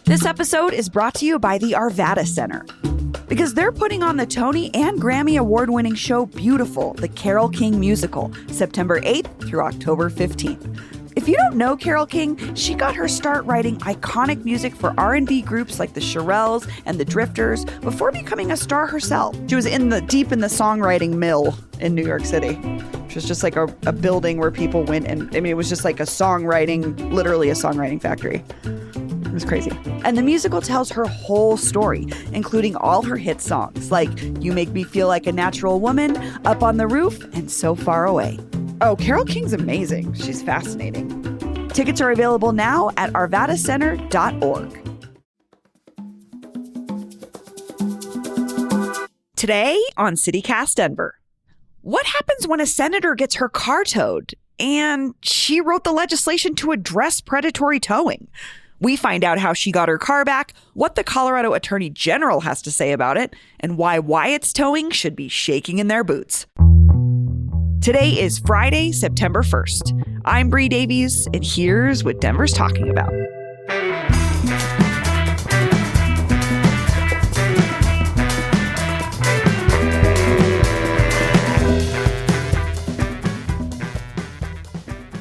This episode is brought to you by the Arvada Center, because they're putting on the Tony and Grammy award-winning show Beautiful, the Carole King musical, September 8th through October 15th. If you don't know Carole King, she got her start writing iconic music for R&B groups like the Shirelles and the Drifters before becoming a star herself. She was deep in the songwriting mill in New York City, which was just like a building where people went and, it was just like literally a songwriting factory. It was crazy. And the musical tells her whole story, including all her hit songs like You Make Me Feel Like a Natural Woman, Up on the Roof, and So Far Away. Oh, Carole King's amazing. She's fascinating. Tickets are available now at arvadacenter.org. Today on CityCast Denver, what happens when a senator gets her car towed and she wrote the legislation to address predatory towing? We find out how she got her car back, what the Colorado Attorney General has to say about it, and why Wyatt's Towing should be shaking in their boots. Today is Friday, September 1st. I'm Bree Davies, and here's what Denver's talking about.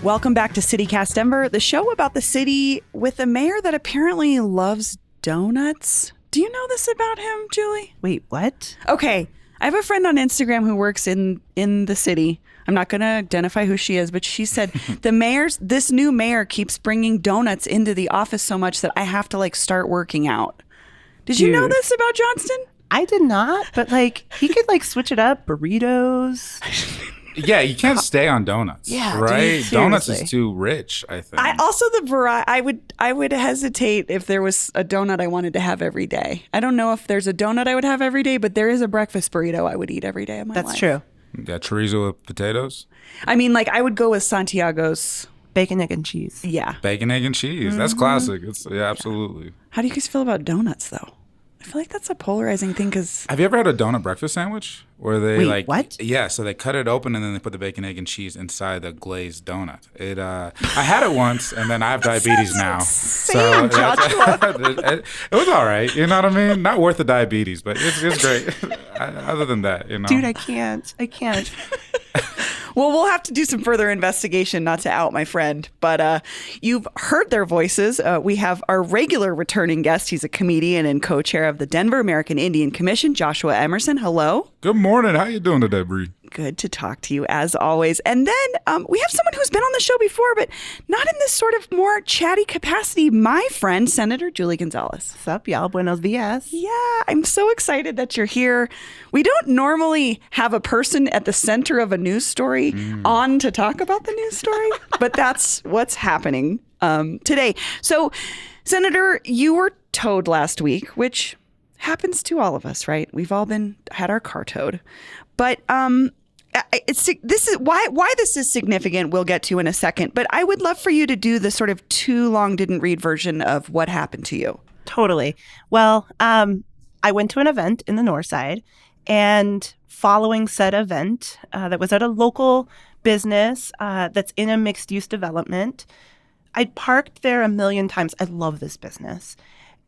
Welcome back to CityCast Denver, the show about the city with a mayor that apparently loves donuts. Do you know this about him, Julie? Wait, what? Okay, I have a friend on Instagram who works in the city. I'm not going to identify who she is, but she said this new mayor keeps bringing donuts into the office so much that I have to start working out. Did you know this about Johnston? I did not, but he could switch it up, burritos. Yeah, you can't stay on donuts. Yeah, right. Dude, donuts is too rich, I think. I would hesitate if there was a donut I wanted to have every day. I don't know if there's a donut I would have every day, but there is a breakfast burrito I would eat every day of my life. That's true. You got chorizo with potatoes? I mean, I would go with Santiago's. Bacon, egg, and cheese. Yeah. Bacon, egg, and cheese. Mm-hmm. That's classic. Absolutely. How do you guys feel about donuts, though? I feel like that's a polarizing thing because... Have you ever had a donut breakfast sandwich? Where they Wait, what? Yeah, so they cut it open and then they put the bacon, egg, and cheese inside the glazed donut. I had it once and then I have diabetes now. Insane, Joshua. It was all right. You know what I mean? Not worth the diabetes, but it's great. Other than that, Dude, I can't. Well, we'll have to do some further investigation, not to out my friend. But you've heard their voices. We have our regular returning guest. He's a comedian and co-chair of the Denver American Indian Commission, Joshua Emerson. Hello. Good morning. How you doing today, Bree? Good to talk to you, as always. And then we have someone who's been on the show before, but not in this sort of more chatty capacity. My friend, Senator Julie Gonzalez. What's up, y'all? Buenos dias. Yeah, I'm so excited that you're here. We don't normally have a person at the center of a news story on to talk about the news story, but that's what's happening today. So, Senator, you were towed last week, which happens to all of us, right? We've all had our car towed. But this is why this is significant. We'll get to in a second. But I would love for you to do the sort of too long didn't read version of what happened to you. Totally. Well, I went to an event in the North Side, and following said event that was at a local business that's in a mixed use development, I parked there a million times. I love this business.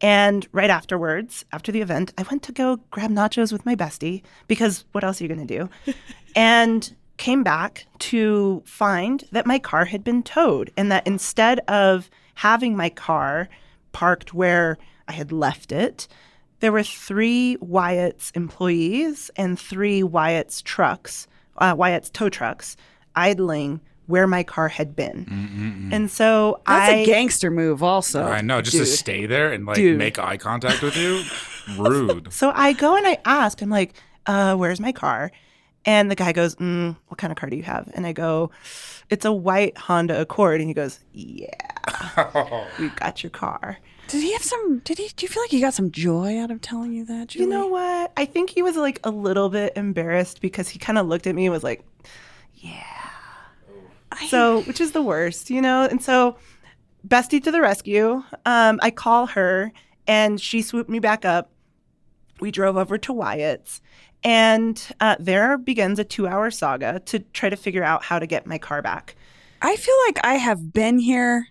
And right afterwards, after the event, I went to go grab nachos with my bestie because what else are you going to do? And came back to find that my car had been towed and that instead of having my car parked where I had left it, there were 3 Wyatt's employees and 3 Wyatt's tow trucks idling where my car had been. And so That's a gangster move also. I know, just to stay there and make eye contact with you. Rude. So I go and I ask, I'm like, where's my car? And the guy goes, what kind of car do you have? And I go, it's a white Honda Accord. And he goes, yeah, we got your car. Do you feel like you got some joy out of telling you that, Julie? You know what? I think he was a little bit embarrassed because he kind of looked at me and was like, yeah. So, which is the worst, And so, bestie to the rescue. I call her, and she swooped me back up. We drove over to Wyatt's, and there begins a 2-hour saga to try to figure out how to get my car back. I feel like I have been here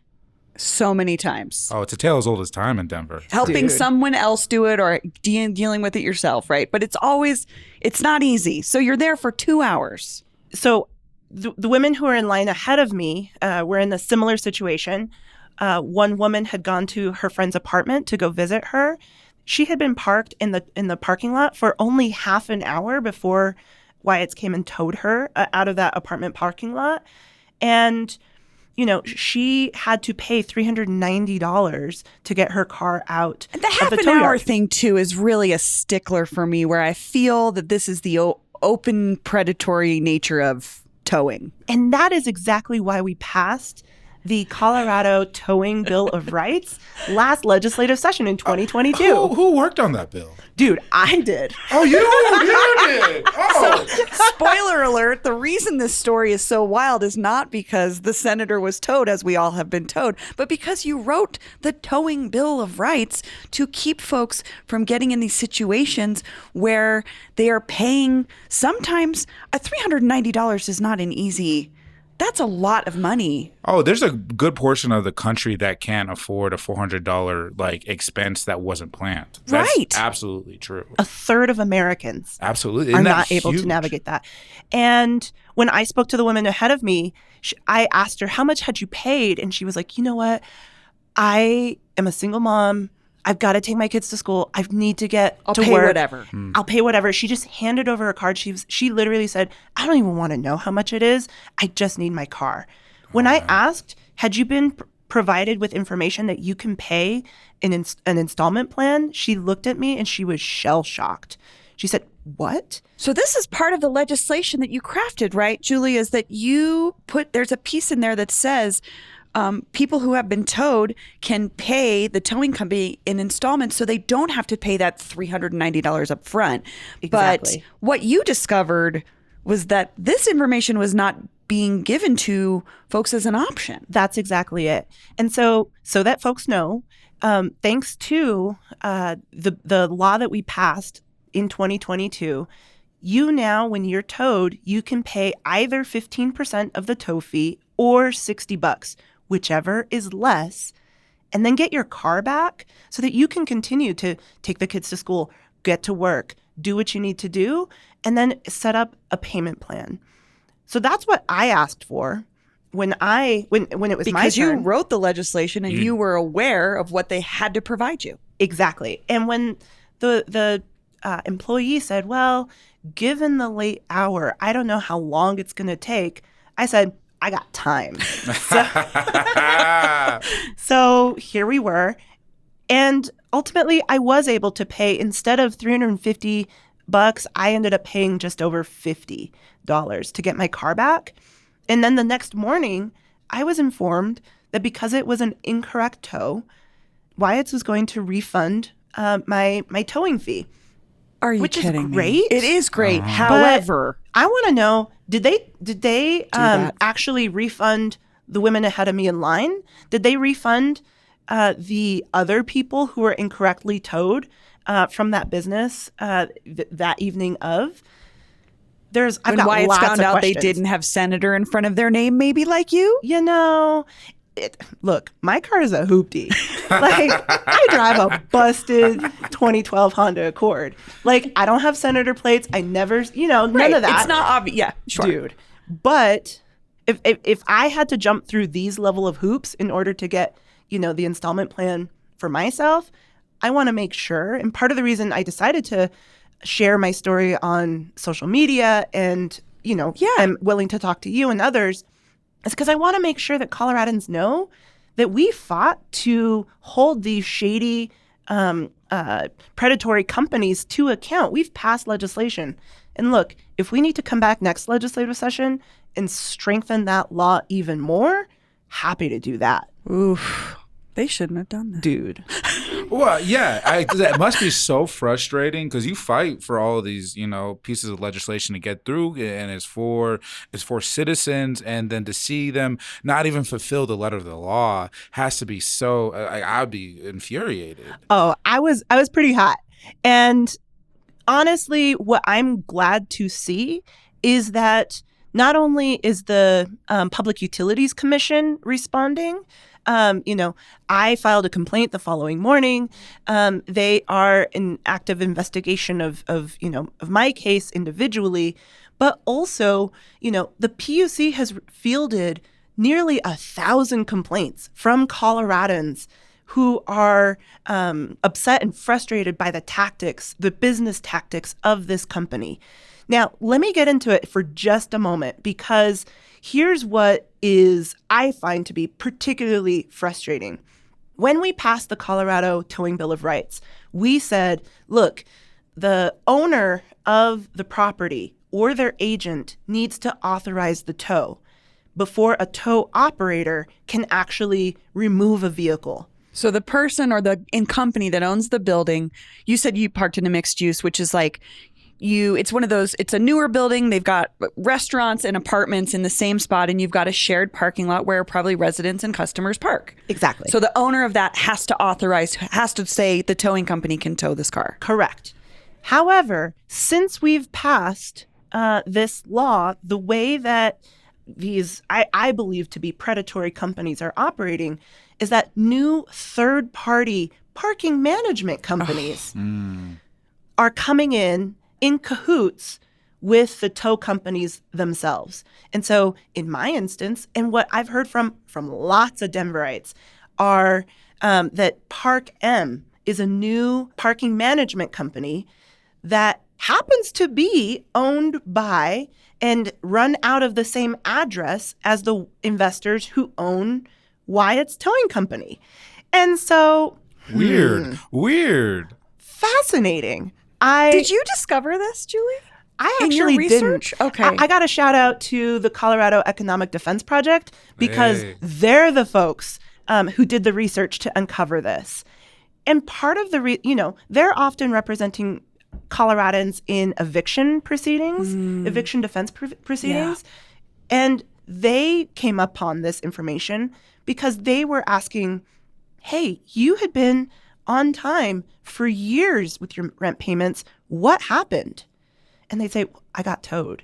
So many times. Oh, it's a tale as old as time in Denver. Helping someone else do it or dealing with it yourself, right? But it's not easy. So you're there for 2 hours. So the women who were in line ahead of me were in a similar situation. One woman had gone to her friend's apartment to go visit her. She had been parked in the parking lot for only half an hour before Wyatt's came and towed her out of that apartment parking lot. And she had to pay $390 to get her car out. And the half an hour thing, too, is really a stickler for me, where I feel that this is the open predatory nature of towing. And that is exactly why we passed the Colorado Towing Bill of Rights last legislative session in 2022. Who worked on that bill? Dude, I did. Oh, you did? Oh. So, spoiler alert, the reason this story is so wild is not because the senator was towed, as we all have been towed, but because you wrote the Towing Bill of Rights to keep folks from getting in these situations where they are paying sometimes $390 is not an easy. That's a lot of money. Oh, there's a good portion of the country that can't afford a $400 expense that wasn't planned. That's right. Absolutely true. A third of Americans absolutely are not able to navigate that. And when I spoke to the woman ahead of me, I asked her, how much had you paid? And she was like, you know what? I am a single mom. I've got to take my kids to school. I need to get to pay work. Whatever. I'll pay whatever. She just handed over a card. She literally said, I don't even want to know how much it is. I just need my car. When I asked, had you been provided with information that you can pay an installment plan? She looked at me and she was shell-shocked. She said, what? So this is part of the legislation that you crafted, right, Julie, is that there's a piece in there that says people who have been towed can pay the towing company in installments so they don't have to pay that $390 up front. Exactly. But what you discovered was that this information was not being given to folks as an option. That's exactly it. And so that folks know, thanks to the law that we passed in 2022, you now, when you're towed, you can pay either 15% of the tow fee or $60, whichever is less, and then get your car back so that you can continue to take the kids to school, get to work, do what you need to do, and then set up a payment plan. So that's what I asked for when it was my turn. Because you wrote the legislation and you were aware of what they had to provide you. Exactly. And when the employee said, well, given the late hour, I don't know how long it's going to take, I said, I got time. So here we were. And ultimately, I was able to pay, instead of $350, I ended up paying just over $50 to get my car back. And then the next morning, I was informed that because it was an incorrect tow, Wyatt's was going to refund my towing fee. Are you which kidding is great. Me? It is great. However, but I want to know, did they actually refund the women ahead of me in line? Did they refund the other people who were incorrectly towed from that business that evening of? I've got Wyatt's lots found of out questions. they didn't have senator in front of their name, maybe like you? Look, my car is a hoopty. I drive a busted 2012 Honda Accord. I don't have senator plates. I never, none of that. It's not obvious. Yeah, sure. Dude. But if I had to jump through these level of hoops in order to get, the installment plan for myself, I want to make sure. And part of the reason I decided to share my story on social media and, I'm willing to talk to you and others, is because I want to make sure that Coloradans know that we fought to hold these shady, predatory companies to account. We've passed legislation. And look, if we need to come back next legislative session and strengthen that law even more, happy to do that. Oof. They shouldn't have done that. Dude. Well, yeah, that must be so frustrating because you fight for all of these, pieces of legislation to get through, and it's for citizens, and then to see them not even fulfill the letter of the law has to be so. I'd be infuriated. Oh, I was pretty hot, and honestly, what I'm glad to see is that not only is the Public Utilities Commission responding. I filed a complaint the following morning. They are in active investigation of my case individually, but also, the PUC has fielded nearly 1,000 complaints from Coloradans who are upset and frustrated by the business tactics of this company. Now, let me get into it for just a moment, because here's what I find to be particularly frustrating. When we passed the Colorado Towing Bill of Rights, we said, look, the owner of the property or their agent needs to authorize the tow before a tow operator can actually remove a vehicle. So the person or the company that owns the building, you said you parked in a mixed use, which is like it's one of those, it's a newer building. They've got restaurants and apartments in the same spot, and you've got a shared parking lot where probably residents and customers park. Exactly. So the owner of that has to say the towing company can tow this car. Correct. However, since we've passed this law, the way that these, I believe to be predatory companies are operating is that new third-party parking management companies are coming in cahoots with the tow companies themselves. And so in my instance, and what I've heard from lots of Denverites, are that Park M is a new parking management company that happens to be owned by and run out of the same address as the investors who own Wyatt's Towing Company. And so Weird. Fascinating. Did you discover this, Julie? I In your actually research? didn't. Okay. I got a shout out to the Colorado Economic Defense Project, because they're the folks who did the research to uncover this. And part of they're often representing Coloradans in eviction proceedings, eviction defense proceedings. Yeah. And they came upon this information because they were asking, hey, you had been on time for years with your rent payments. What happened? And they'd say, I got towed.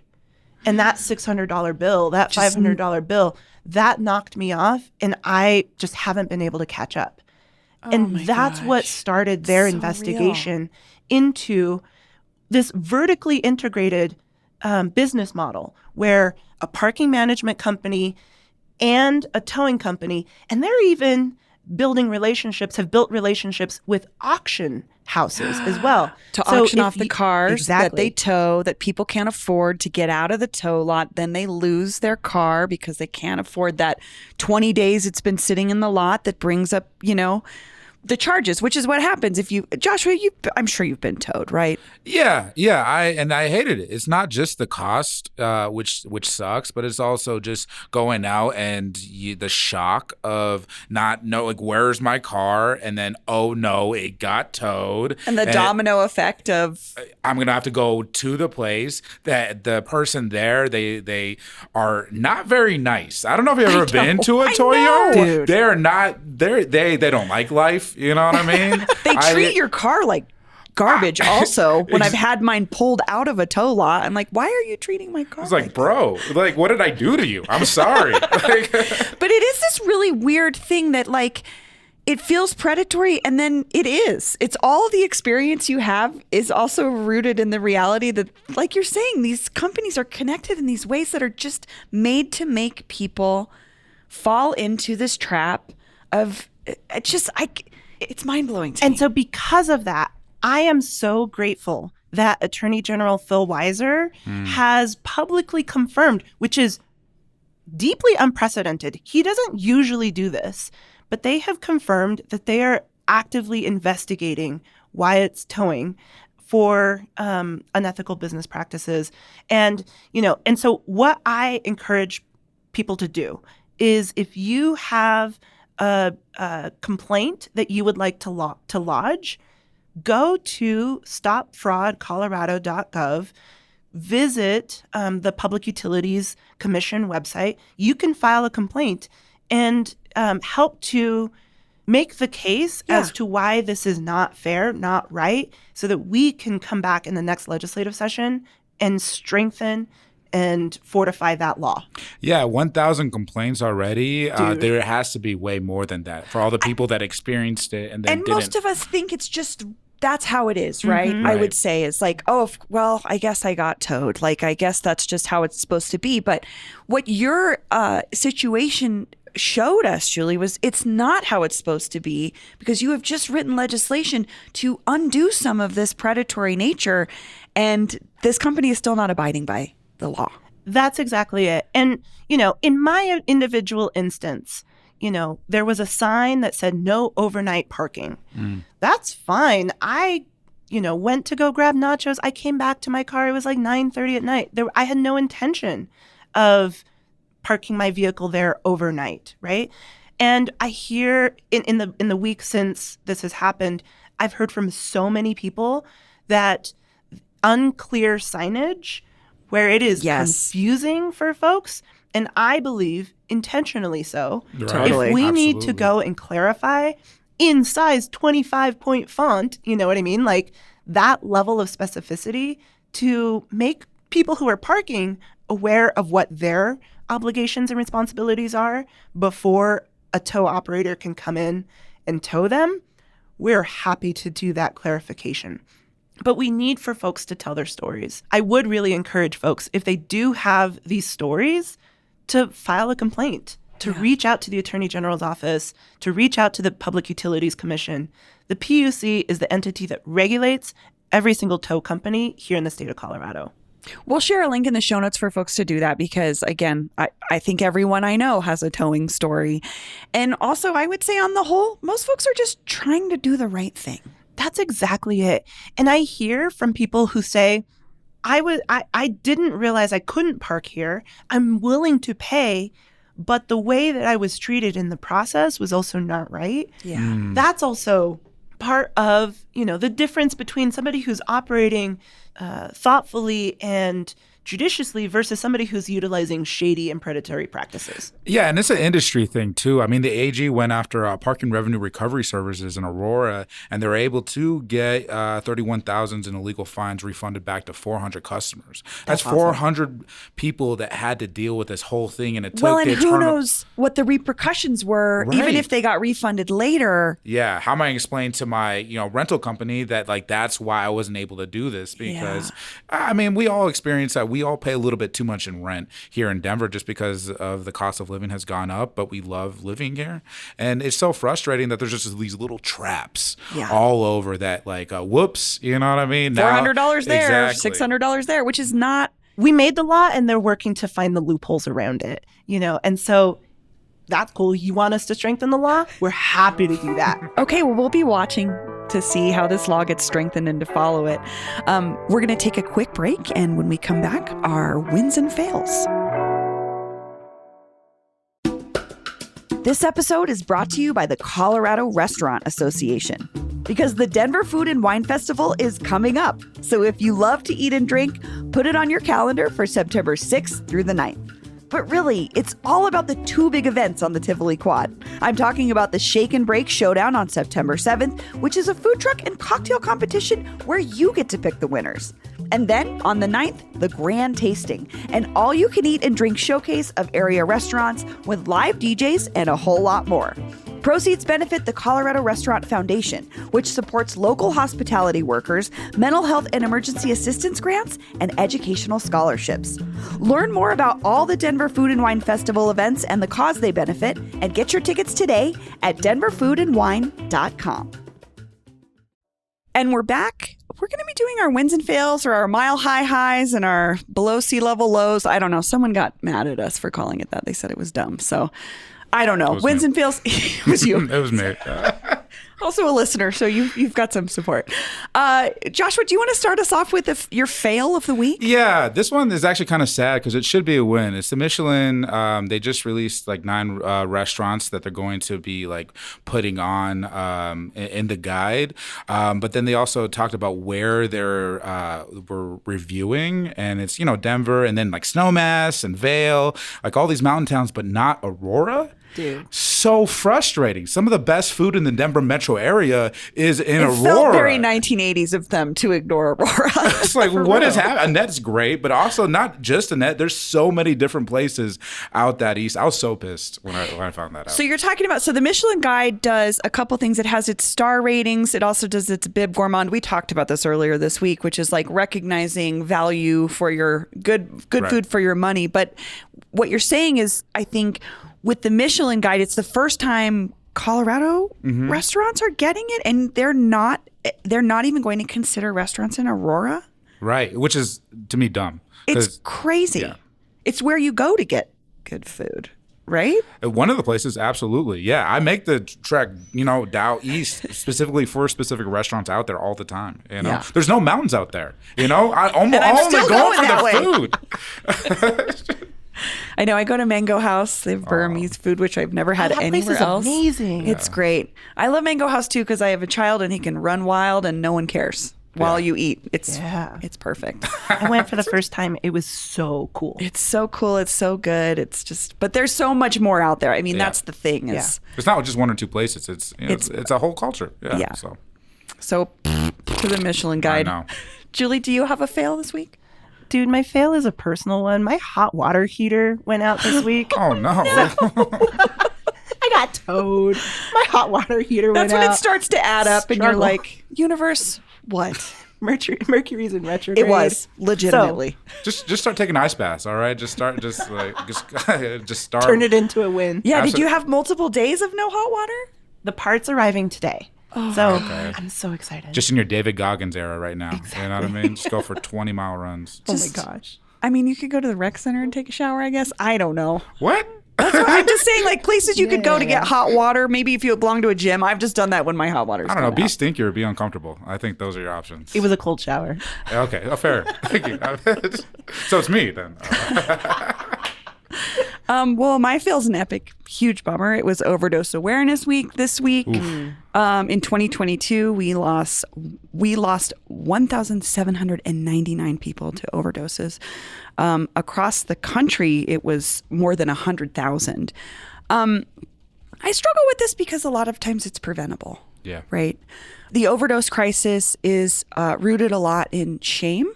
And that $600 bill, that $500 bill, that knocked me off, and I just haven't been able to catch up. And that's what started their investigation into this vertically integrated business model, where a parking management company and a towing company, and they're even have built relationships with auction houses as well. To auction off the cars that they tow that people can't afford to get out of the tow lot. Then they lose their car because they can't afford that 20 days it's been sitting in the lot that brings up, the charges, which is what happens if Joshua, I'm sure you've been towed, right? Yeah. I hated it. It's not just the cost, which sucks, but it's also just going out and the shock of not know, like, where's my car? And then, oh no, it got towed. And the domino effect of, I'm going to have to go to the place that the person there, they are not very nice. I don't know if you've ever been to a tow yard. Dude. They don't like life. You know what I mean? They treat your car like garbage also. When I've had mine pulled out of a tow lot, I'm like, why are you treating my car? It's like, bro, like, what did I do to you? I'm sorry. But it is this really weird thing that, like, it feels predatory, and then it is. It's all the experience you have is also rooted in the reality that, like you're saying, these companies are connected in these ways that are just made to make people fall into this trap of it's mind-blowing to me. And so because of that, I am so grateful that Attorney General Phil Weiser has publicly confirmed, which is deeply unprecedented. He doesn't usually do this, but they have confirmed that they are actively investigating Wyatt's Towing for unethical business practices. And so what I encourage people to do is, if you have a complaint that you would like to lodge, go to stopfraudcolorado.gov, visit the Public Utilities Commission website. You can file a complaint and help to make the case as to why this is not fair, not right, so that we can come back in the next legislative session and strengthen and fortify that law. Yeah, 1,000 complaints already. Dude. There has to be way more than that for all the people that experienced it and then And didn't. most of us think it's just that's how it is, right? Mhm. I Right. would say it's like, oh, well, I guess I got towed. Like, I guess that's just how it's supposed to be. But what your situation showed us, Julie, was it's not how it's supposed to be, because you have just written legislation to undo some of this predatory nature, and this company is still not abiding by the law. That's exactly it. And, you know, in my individual instance, you know, there was a sign that said no overnight parking. That's fine. I, you know, went to go grab nachos. I came back to my car. It was like 9:30 at night. I had no intention of parking my vehicle there overnight, right? And I hear in the week since this has happened, I've heard from so many people that unclear signage, where it is Yes. confusing for folks, and I believe intentionally so. Right. Totally. If we need to Absolutely. go and clarify in size 25-point font, you know what I mean? Like that level of specificity to make people who are parking aware of what their obligations and responsibilities are before a tow operator can come in and tow them, we're happy to do that clarification. But we need for folks to tell their stories. I would really encourage folks, if they do have these stories, to file a complaint, to reach out to the Attorney General's office, to reach out to the Public Utilities Commission. The PUC is the entity that regulates every single tow company here in the state of Colorado. We'll share a link in the show notes for folks to do that because, again, I think everyone I know has a towing story. And also, I would say on the whole, most folks are just trying to do the right thing. That's exactly it. And I hear from people who say, I didn't realize I couldn't park here. I'm willing to pay, but the way that I was treated in the process was also not right. Yeah. That's also part of, you know, the difference between somebody who's operating thoughtfully and judiciously versus somebody who's utilizing shady and predatory practices. Yeah, and it's an industry thing too. I mean, the AG went after parking revenue recovery services in Aurora, and they were able to get 31,000 in illegal fines refunded back to 400 customers. That's awesome. 400 people that had to deal with this whole thing, and it took Well, and the who eternal- knows what the repercussions were, even Right. if they got refunded later. Yeah, how am I going to explain to my rental company that like that's why I wasn't able to do this? Because I mean, we all experience that. We all pay a little bit too much in rent here in Denver just because of the cost of living has gone up, but we love living here. And it's so frustrating that there's just these little traps all over that like, whoops, you know what I mean? Now- $400 there, Exactly. $600 there, which is not. We made the law and they're working to find the loopholes around it, you know, and so that's cool. You want us to strengthen the law? We're happy to do that. Okay, well, we'll be watching to see how this law gets strengthened and to follow it. We're going to take a quick break, and when we come back, our wins and fails. This episode is brought to you by the Colorado Restaurant Association, because the Denver Food and Wine Festival is coming up. So if you love to eat and drink, put it on your calendar for September 6th through the 9th. But really, it's all about the two big events on the Tivoli Quad. I'm talking about the Shake and Break Showdown on September 7th, which is a food truck and cocktail competition where you get to pick the winners. And then on the 9th, the Grand Tasting, an all-you-can-eat and drink showcase of area restaurants with live DJs and a whole lot more. Proceeds benefit the Colorado Restaurant Foundation, which supports local hospitality workers, mental health and emergency assistance grants, and educational scholarships. Learn more about all the Denver Food and Wine Festival events and the cause they benefit, and get your tickets today at denverfoodandwine.com. And we're back. We're going to be doing our wins and fails, or our mile high highs and our below sea level lows. I don't know. Someone got mad at us for calling it that. They said it was dumb. So I don't know. Wins me. and fails. It was you. It was me. Also a listener, so you've got some support. Joshua, do you want to start us off with your fail of the week? Yeah, this one is actually kind of sad because it should be a win. It's the Michelin. They just released like 9 restaurants that they're going to be like putting on in the guide. But then they also talked about where they're were reviewing, and it's Denver, and then like Snowmass and Vail, like all these mountain towns, but not Aurora. Dude. So frustrating. Some of the best food in the Denver metro metro area is in It Aurora. felt very 1980s of them to ignore Aurora. It's like, what is happening? Annette's great, but also not just Annette. There's so many different places out that east. I was so pissed when I found that out. So you're talking about, so the Michelin Guide does a couple things. It has its star ratings. It also does its Bib Gourmand. We talked about this earlier this week, which is like recognizing value for your good Right. food for your money. But what you're saying is, I think with the Michelin Guide, it's the first time Colorado restaurants are getting it, and they're not even going to consider restaurants in Aurora. Right, which is to me dumb. It's crazy. Yeah. It's where you go to get good food, right? One of the places, absolutely. Yeah, I make the trek, Dow East specifically for specific restaurants out there all the time. Yeah. There's no mountains out there. I'm I'm only still going going for that the food. I know. I go to Mango House. They have Burmese food, which I've never had that place anywhere is else. amazing. It's great. I love Mango House too because I have a child and he can run wild and no one cares while you eat. It's perfect. I went for the first time. It was so cool. It's so cool. It's so good. It's just, but there's so much more out there. I mean, that's the thing is. It's not just one or two places. It's a whole culture. Yeah. So to the Michelin Guide. I know. Julie, do you have a fail this week? Dude, my fail is a personal one. My hot water heater went out this week. Oh no. I got towed. My hot water heater went That's out. when it starts to add up and you're Struggle. like, universe, what? Mercury's in retrograde. It was legitimately. Just start taking ice baths, all right? Just start just start. Turn it into a win. Yeah, did Absolutely. you have multiple days of no hot water? The part's arriving today. So I'm so excited. Just in your David Goggins era right now. You know what I mean? Just go for 20-mile runs. oh my gosh. I mean, you could go to the rec center and take a shower, I guess. I don't know. What? I'm just saying, like, places you could go to get hot water. Maybe if you belong to a gym. I've just done that when my hot water's I don't know. going Be out. stinky or be uncomfortable. I think those are your options. It was a cold shower. Okay. Oh, fair. Thank you. So it's me then. Well, my fail's an epic, huge bummer. It was Overdose Awareness Week this week. In 2022, we lost 1,799 people to overdoses. Across the country, it was more than 100,000. I struggle with this because a lot of times it's preventable. Yeah. Right. The overdose crisis is rooted a lot in shame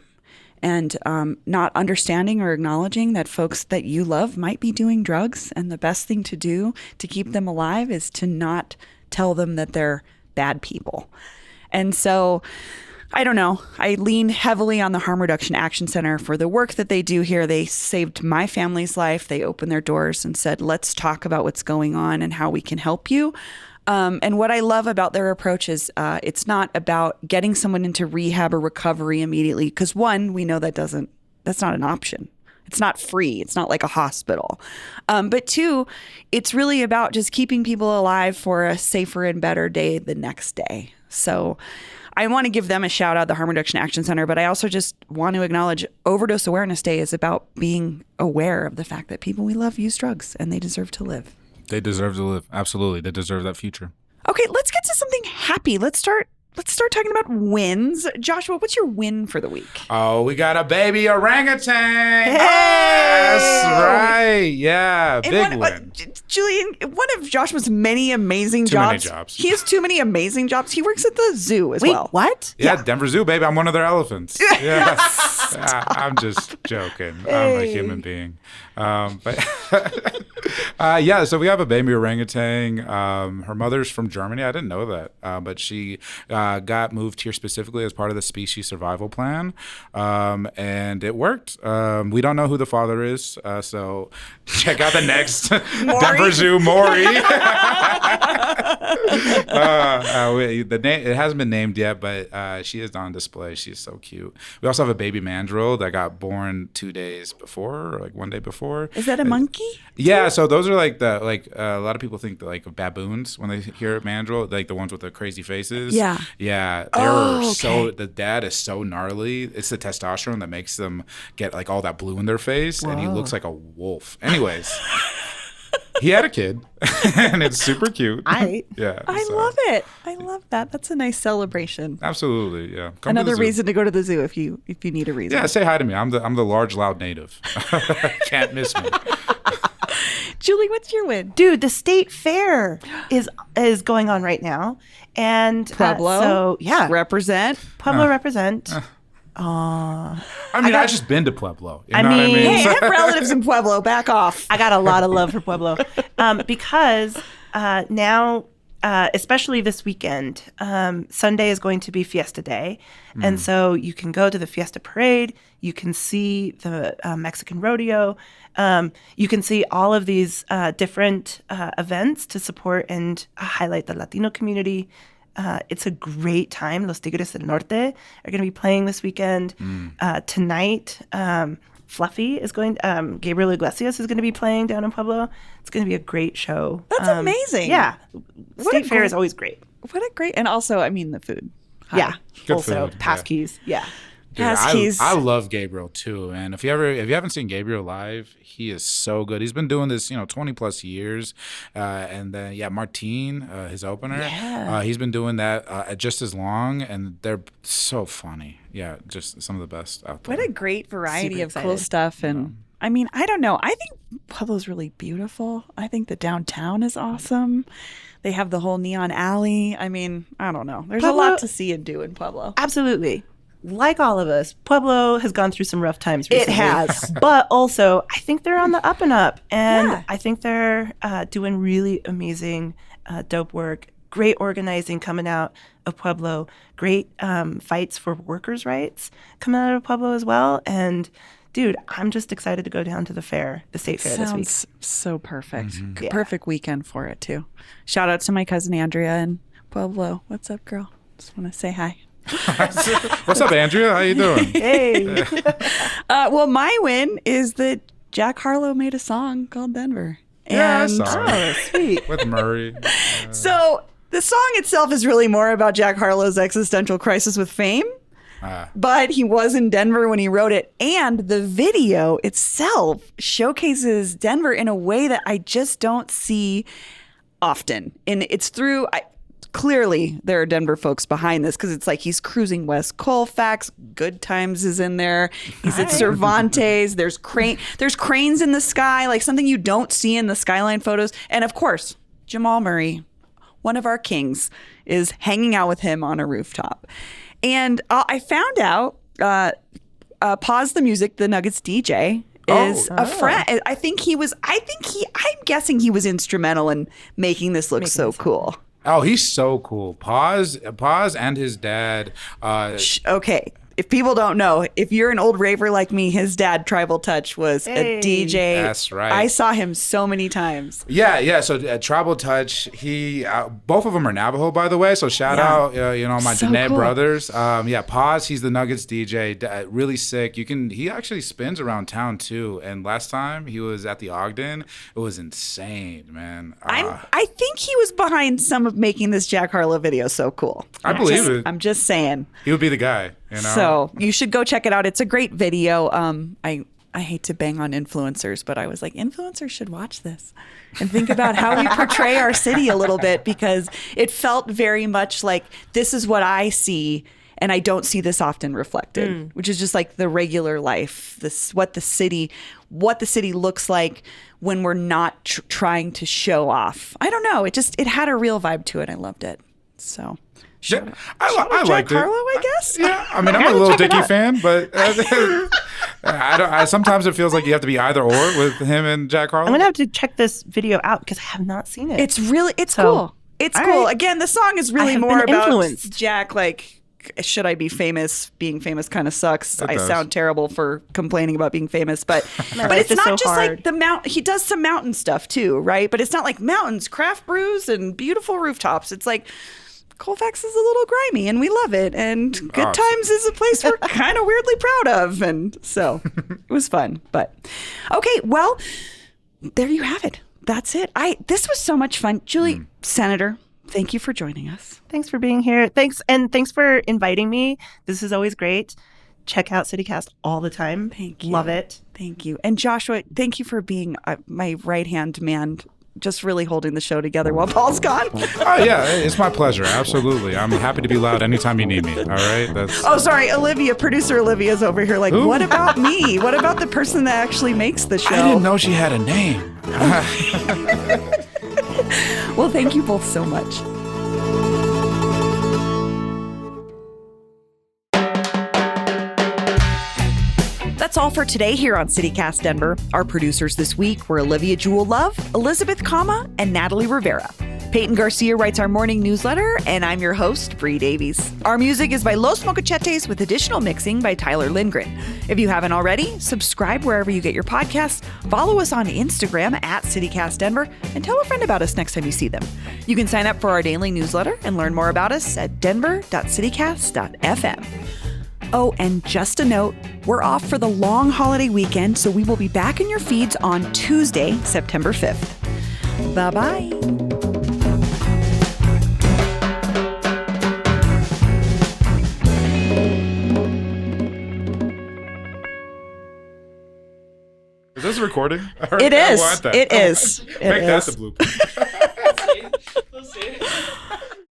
and not understanding or acknowledging that folks that you love might be doing drugs. And the best thing to do to keep them alive is to not tell them that they're bad people. And so, I don't know. I lean heavily on the Harm Reduction Action Center for the work that they do here. They saved my family's life. They opened their doors and said, let's talk about what's going on and how we can help you. And what I love about their approach is it's not about getting someone into rehab or recovery immediately. Because one, we know that's not an option. It's not free. It's not like a hospital. But two, it's really about just keeping people alive for a safer and better day the next day. So I want to give them a shout out, the Harm Reduction Action Center, but I also just want to acknowledge Overdose Awareness Day is about being aware of the fact that people we love use drugs and they deserve to live. They deserve to live. Absolutely. They deserve that future. Okay, let's get to something happy. Let's start talking about wins. Joshua, what's your win for the week? Oh, we got a baby orangutan. Hey! That's right. Yeah, big win. Julian, one of Joshua's many amazing Too many jobs. jobs. He has too many amazing jobs. He works at the zoo as Wait, well. what? Yeah, Denver Zoo, baby. I'm one of their elephants. Yeah. I'm just joking. I'm a human being. But so we have a baby orangutan. Her mother's from Germany. I didn't know that. But she got moved here specifically as part of the species survival plan. And it worked. We don't know who the father is. So check out the next Denver Zoo, Maury. The name, it hasn't been named yet, but she is on display. She's so cute. We also have a baby mandrill that got born 2 days before, or like 1 day before. Is that a monkey? Yeah, so those are like a lot of people think like of baboons when they hear mandrill, like the ones with the crazy faces. Yeah. Yeah. The dad is so gnarly. It's the testosterone that makes them get like all that blue in their face, and he looks like a wolf. Anyways. He had a kid, and it's super cute. Yeah, I love it. I love that. That's a nice celebration. Absolutely, yeah. Come to Another the zoo. reason to go to the zoo if you need a reason. Yeah, say hi to me. I'm the large, loud native. Can't miss me. Julie, what's your win? Dude, the state fair is going on right now. And Pueblo. So, yeah. Represent. Pueblo represent. I mean, I've just been to Pueblo. You I know what mean- Hey, I have relatives in Pueblo. Back off. I got a lot of love for Pueblo because now, especially this weekend, Sunday is going to be Fiesta Day. And so you can go to the Fiesta Parade. You can see the Mexican rodeo. You can see all of these different events to support and highlight the Latino community. It's a great time. Los Tigres del Norte are going to be playing this weekend. Tonight, Fluffy is going. Gabriel Iglesias is going to be playing down in Pueblo. It's going to be a great show. That's amazing. Yeah, What state a fair great- is always great. What a great, and also, I mean, the food. Hi. Yeah, Good also food, pass yeah. keys. Yeah, Dude, Huskies. I love Gabriel too, and if you haven't seen Gabriel live, he is so good. He's been doing this 20 plus years, and then Martine, his opener, he's been doing that just as long, and they're so funny. Yeah, just some of the best out there. What a great variety Super of cool excited. stuff. And I mean, I don't know. I think Pueblo's really beautiful. I think the downtown is awesome. They have the whole neon alley. I mean, I don't know. There's a Pueblo- lot to see and do in Pueblo. absolutely. Like all of us, Pueblo has gone through some rough times recently. It has. But also, I think they're on the up and up. And Yeah. I think they're doing really amazing, dope work. Great organizing coming out of Pueblo. Great fights for workers' rights coming out of Pueblo as well. And dude, I'm just excited to go down to the fair, the state fair this week. Sounds so perfect. Yeah. Perfect weekend for it, too. Shout out to my cousin Andrea in Pueblo. What's up, girl? Just want to say hi. What's up, Andrea? How you doing? Hey. Well, my win is that Jack Harlow made a song called Denver. Yeah, I And saw it. Oh, sweet. With Murray. so the song itself is really more about Jack Harlow's existential crisis with fame. But he was in Denver when he wrote it. And the video itself showcases Denver in a way that I just don't see often. And it's through, clearly there are Denver folks behind this because it's like he's cruising West Colfax. Good Times is in there. He's at Cervantes. There's cranes in the sky, like something you don't see in the skyline photos. And of course, Jamal Murray, one of our kings, is hanging out with him on a rooftop. And I found out, Pause the Music, the Nuggets DJ, is a friend. I'm guessing he was instrumental in making this look so cool. Oh, he's so cool. Pause, and his dad. Okay. If people don't know, if you're an old raver like me, his dad, Tribal Touch, was a DJ. That's right. I saw him so many times. Yeah. So Tribal Touch, both of them are Navajo, by the way. So shout out, my So Danae cool. brothers. Paz, he's the Nuggets DJ, really sick. He actually spins around town too. And last time he was at the Ogden, it was insane, man. I think he was behind some of making this Jack Harlow video so cool. I believe it. I'm just saying. He would be the guy, So you should go check it out. It's a great video. I hate to bang on influencers, but I was like, influencers should watch this and think about how we portray our city a little bit, because it felt very much like this is what I see, and I don't see this often reflected, which is just like the regular life, what the city looks like when we're not trying to show off. I don't know. It had a real vibe to it. I loved it. So. Yeah, I liked Jack it. Harlow, I guess. Yeah, I mean, I'm a little Dickie fan, but sometimes it feels like you have to be either or with him and Jack Harlow. I'm going to have to check this video out because I have not seen it. It's So, cool. It's all cool. right. Again, the song is really have more been about influenced. Jack, like, should I be famous? Being famous kind of sucks. It I does. sound terrible for complaining about being famous, but My but life it's is not so just hard. like the mount. He does some mountain stuff too, right? But it's not like mountains, craft brews, and beautiful rooftops. It's like Colfax is a little grimy, and we love it. And Good Oh, Times is a place we're kind of weirdly proud of, and so it was fun. But okay, well, there you have it. That's it. This was so much fun, Julie, Senator. Thank you for joining us. Thanks for being here. Thanks for inviting me. This is always great. Check out CityCast all the time. Thank you. Love it. Thank you. And Joshua, thank you for being my right-hand man just really holding the show together while Paul's gone. Oh, yeah, it's my pleasure. Absolutely. I'm happy to be loud anytime you need me. All right? Oh, sorry. Olivia, producer Olivia's over here like, Who? What about me? What about the person that actually makes the show? I didn't know she had a name. Well, thank you both so much. That's all for today here on CityCast Denver. Our producers this week were Olivia Jewel Love, Elizabeth Kama, and Natalie Rivera. Peyton Garcia writes our morning newsletter, and I'm your host, Bree Davies. Our music is by Los Mocachetes with additional mixing by Tyler Lindgren. If you haven't already, subscribe wherever you get your podcasts, follow us on Instagram at CityCast Denver, and tell a friend about us next time you see them. You can sign up for our daily newsletter and learn more about us at denver.citycast.fm. Oh, and just a note, we're off for the long holiday weekend, so we will be back in your feeds on Tuesday, September 5th. Bye-bye. Is this recording? It is. I want that. It is. Make It that is. the blooper. We'll see.